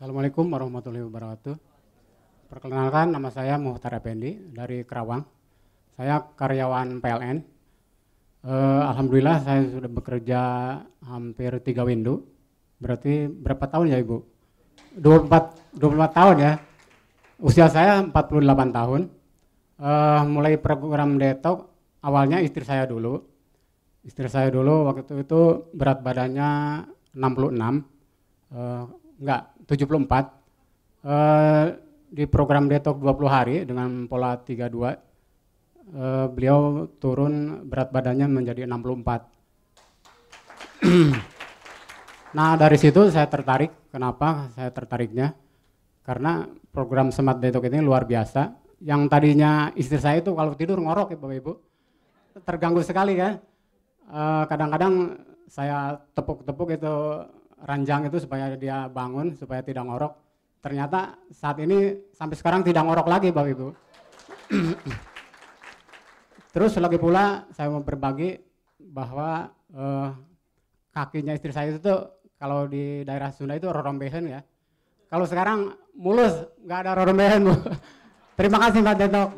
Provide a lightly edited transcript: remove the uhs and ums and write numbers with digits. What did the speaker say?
Assalamualaikum warahmatullahi wabarakatuh. Perkenalkan, nama saya Muhtar Effendi dari Kerawang. Saya karyawan PLN. Alhamdulillah saya sudah bekerja hampir 3 window. Berarti berapa tahun ya Ibu? 24 tahun ya. Usia saya 48 tahun. Mulai program detox awalnya istri saya dulu. Istri saya dulu waktu itu berat badannya 66. Enggak, 74. Di program detox 20 hari dengan pola 32, beliau turun berat badannya menjadi 64. Nah, dari situ saya tertarik. Kenapa saya tertariknya? Karena program Smart Detox ini luar biasa. Yang tadinya istri saya itu kalau tidur ngorok ya Bapak Ibu. Terganggu sekali kan. Kadang-kadang saya tepuk-tepuk itu ranjang itu supaya dia bangun, supaya tidak ngorok. Ternyata saat ini sampai sekarang tidak ngorok lagi Bapak Ibu. Terus lagi pula saya mau berbagi bahwa kakinya istri saya itu kalau di daerah Sunda itu rorombehen ya. Kalau sekarang mulus, nggak ada rorombehen Bu. Terima kasih Mbak Detok.